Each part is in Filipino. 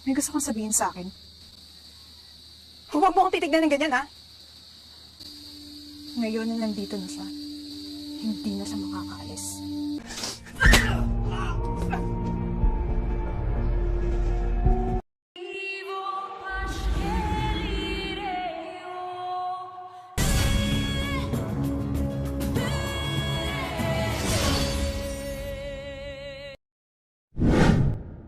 May gusto kang sabihin sa akin? Huwag mo kong titignan ng ganyan, ha? Ngayon na nandito na siya, hindi na siya makakaalis.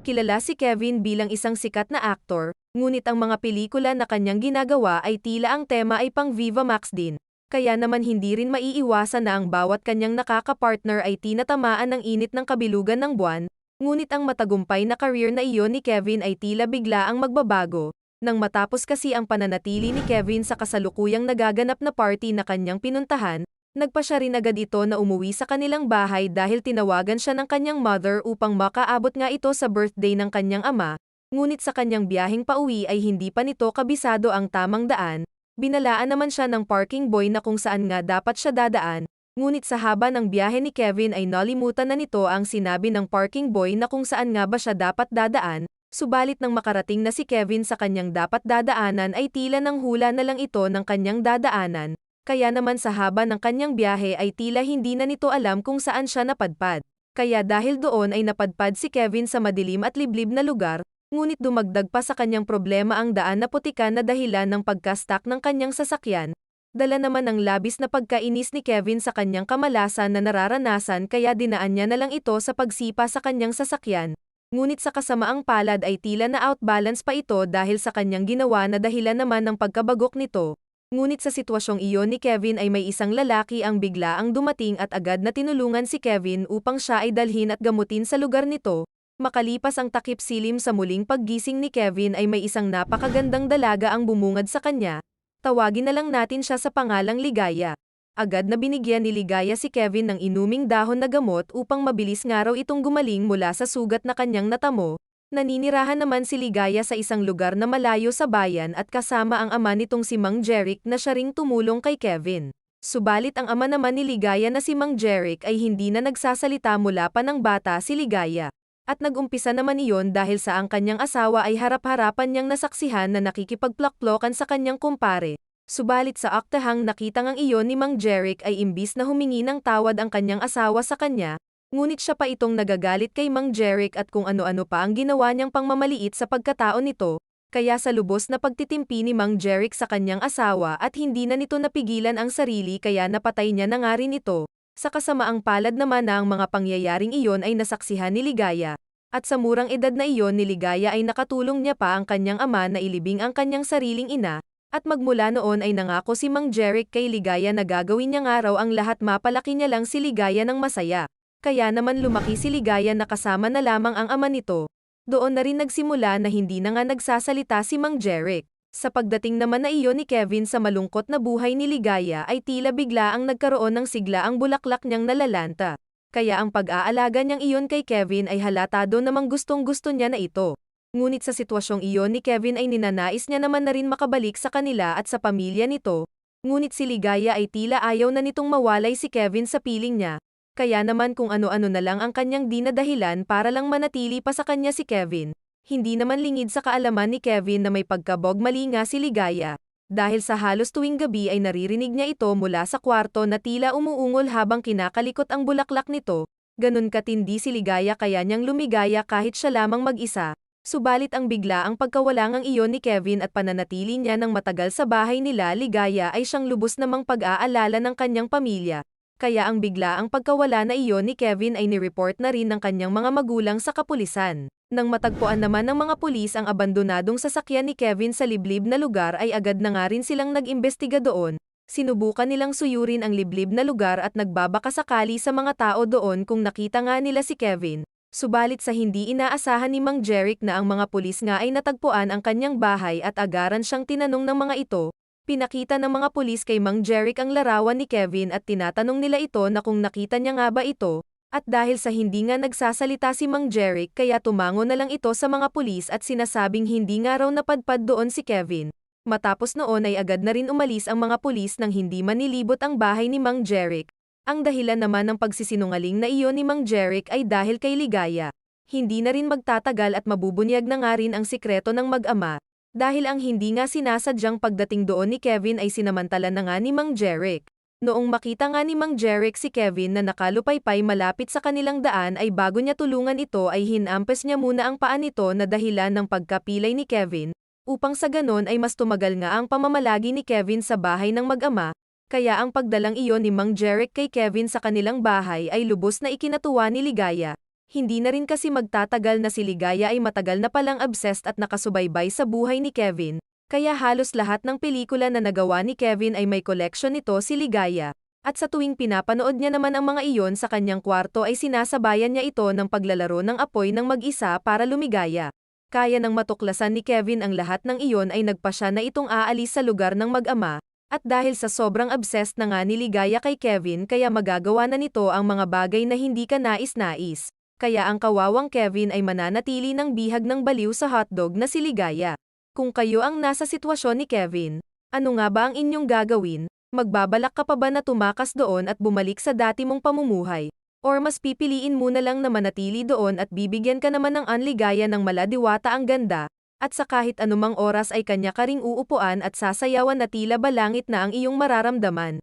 Kilala si Kevin bilang isang sikat na aktor, ngunit ang mga pelikula na kanyang ginagawa ay tila ang tema ay pang Viva Max din. Kaya naman hindi rin maiiwasan na ang bawat kanyang nakaka-partner ay tinatamaan ng init ng kabilugan ng buwan, ngunit ang matagumpay na career na iyon ni Kevin ay tila bigla ang magbabago, nang matapos kasi ang pananatili ni Kevin sa kasalukuyang nagaganap na party na kanyang pinuntahan. Nagpa siya rin agad ito na umuwi sa kanilang bahay dahil tinawagan siya ng kanyang mother upang makaabot nga ito sa birthday ng kanyang ama, ngunit sa kanyang biyaheng pauwi ay hindi pa nito kabisado ang tamang daan. Binalaan naman siya ng parking boy na kung saan nga dapat siya dadaan, ngunit sa haba ng biyahe ni Kevin ay nalimutan na nito ang sinabi ng parking boy na kung saan nga ba siya dapat dadaan, subalit nang makarating na si Kevin sa kanyang dapat dadaanan ay tila nang hula na lang ito ng kanyang dadaanan. Kaya naman sa haba ng kanyang biyahe ay tila hindi na nito alam kung saan siya napadpad. Kaya dahil doon ay napadpad si Kevin sa madilim at liblib na lugar, ngunit dumagdag pa sa kanyang problema ang daan na putikan na dahilan ng pagka-stuck ng kanyang sasakyan. Dala naman ang labis na pagkainis ni Kevin sa kanyang kamalasan na nararanasan kaya dinaan niya na lang ito sa pagsipa sa kanyang sasakyan. Ngunit sa kasamaang palad ay tila na outbalance pa ito dahil sa kanyang ginawa na dahilan naman ng pagkabagok nito. Ngunit sa sitwasyong iyon ni Kevin ay may isang lalaki ang bigla ang dumating at agad na tinulungan si Kevin upang siya ay dalhin at gamutin sa lugar nito. Makalipas ang takip silim sa muling paggising ni Kevin ay may isang napakagandang dalaga ang bumungad sa kanya. Tawagin na lang natin siya sa pangalang Ligaya. Agad na binigyan ni Ligaya si Kevin ng inuming dahon na gamot upang mabilis nga raw itong gumaling mula sa sugat na kanyang natamo. Naninirahan naman si Ligaya sa isang lugar na malayo sa bayan at kasama ang ama nitong si Mang Jeric na siya ring tumulong kay Kevin. Subalit ang ama naman ni Ligaya na si Mang Jeric ay hindi na nagsasalita mula pa ng bata si Ligaya. At nagumpisa naman iyon dahil sa ang kanyang asawa ay harap-harapan niyang nasaksihan na nakikipagplakplokan sa kanyang kumpare. Subalit sa aktahang nakita ngang iyon ni Mang Jeric ay imbis na humingi ng tawad ang kanyang asawa sa kanya, ngunit siya pa itong nagagalit kay Mang Jeric at kung ano-ano pa ang ginawa niyang pangmamaliit sa pagkatao nito, kaya sa lubos na pagtitimpi ni Mang Jeric sa kanyang asawa at hindi na nito napigilan ang sarili kaya napatay niya na nga rin ito. Sa kasamaang palad naman na ang mga pangyayaring iyon ay nasaksihan ni Ligaya, at sa murang edad na iyon ni Ligaya ay nakatulong niya pa ang kanyang ama na ilibing ang kanyang sariling ina, at magmula noon ay nangako si Mang Jeric kay Ligaya na gagawin niya nga raw ang lahat mapalaki niya lang si Ligaya ng masaya. Kaya naman lumaki si Ligaya na kasama na lamang ang ama nito. Doon na rin nagsimula na hindi na nga nagsasalita si Mang Jeric. Sa pagdating naman na iyon ni Kevin sa malungkot na buhay ni Ligaya ay tila bigla ang nagkaroon ng sigla ang bulaklak niyang nalalanta. Kaya ang pag-aalaga niyang iyon kay Kevin ay halatado namang gustong-gusto niya na ito. Ngunit sa sitwasyong iyon ni Kevin ay ninanais niya naman na rin makabalik sa kanila at sa pamilya nito. Ngunit si Ligaya ay tila ayaw na nitong mawalay si Kevin sa piling niya. Kaya naman kung ano-ano na lang ang kanyang dinadahilan para lang manatili pa sa kanya si Kevin. Hindi naman lingid sa kaalaman ni Kevin na may pagkabog-mali nga si Ligaya. Dahil sa halos tuwing gabi ay naririnig niya ito mula sa kwarto na tila umuungol habang kinakalikot ang bulaklak nito. Ganun katindi si Ligaya kaya niyang lumigaya kahit siya lamang mag-isa. Subalit ang bigla ang pagkawalangang iyon ni Kevin at pananatili niya ng matagal sa bahay nila Ligaya ay siyang lubos namang pag-aalala ng kanyang pamilya. Kaya ang bigla ang pagkawala na iyon ni Kevin ay nireport na rin ng kanyang mga magulang sa kapulisan. Nang matagpuan naman ng mga pulis ang abandonadong sasakyan ni Kevin sa liblib na lugar ay agad na nga rin silang nag-imbestiga doon. Sinubukan nilang suyurin ang liblib na lugar at nagbabakasakali sa mga tao doon kung nakita nga nila si Kevin. Subalit sa hindi inaasahan ni Mang Jeric na ang mga pulis nga ay natagpuan ang kanyang bahay at agaran siyang tinanong ng mga ito. Pinakita ng mga pulis kay Mang Jeric ang larawan ni Kevin at tinatanong nila ito na kung nakita niya nga ba ito, at dahil sa hindi nga nagsasalita si Mang Jeric kaya tumango na lang ito sa mga pulis at sinasabing hindi nga raw napadpad doon si Kevin. Matapos noon ay agad na rin umalis ang mga pulis nang hindi manilibot ang bahay ni Mang Jeric. Ang dahilan naman ng pagsisinungaling na iyon ni Mang Jeric ay dahil kay Ligaya. hindi na rin magtatagal at mabubunyag na nga rin ang sikreto ng mag-ama, dahil ang hindi nga sinasadyang pagdating doon ni Kevin ay sinamantala na nga ni Mang Jeric. Noong makita nga ni Mang Jeric si Kevin na nakalupaypay malapit sa kanilang daan ay bago niya tulungan ito ay hinampes niya muna ang paa nito na dahilan ng pagkapilay ni Kevin, upang sa ganon ay mas tumagal nga ang pamamalagi ni Kevin sa bahay ng mag-ama, kaya ang pagdalang iyon ni Mang Jeric kay Kevin sa kanilang bahay ay lubos na ikinatuwa ni Ligaya. Hindi na rin kasi magtatagal na si Ligaya ay matagal na palang obsessed at nakasubaybay sa buhay ni Kevin, kaya halos lahat ng pelikula na nagawa ni Kevin ay may collection nito si Ligaya. At sa tuwing pinapanood niya naman ang mga iyon sa kanyang kwarto ay sinasabayan niya ito ng paglalaro ng apoy ng mag-isa para lumigaya. Kaya nang matuklasan ni Kevin ang lahat ng iyon ay nagpasya na itong aalis sa lugar ng mag-ama, at dahil sa sobrang obsessed na nga ni Ligaya kay Kevin kaya magagawa na nito ang mga bagay na hindi ka nais-nais. Kaya ang kawawang Kevin ay mananatili ng bihag ng baliw sa hotdog na si Ligaya. Kung kayo ang nasa sitwasyon ni Kevin, ano nga ba ang inyong gagawin? Magbabalak ka pa ba na tumakas doon at bumalik sa dati mong pamumuhay? Or mas pipiliin mo na lang na manatili doon at bibigyan ka naman ng anligaya ng maladiwata ang ganda, at sa kahit anumang oras ay kanya ka ring uupuan at sasayawan na tila balangit na ang iyong mararamdaman.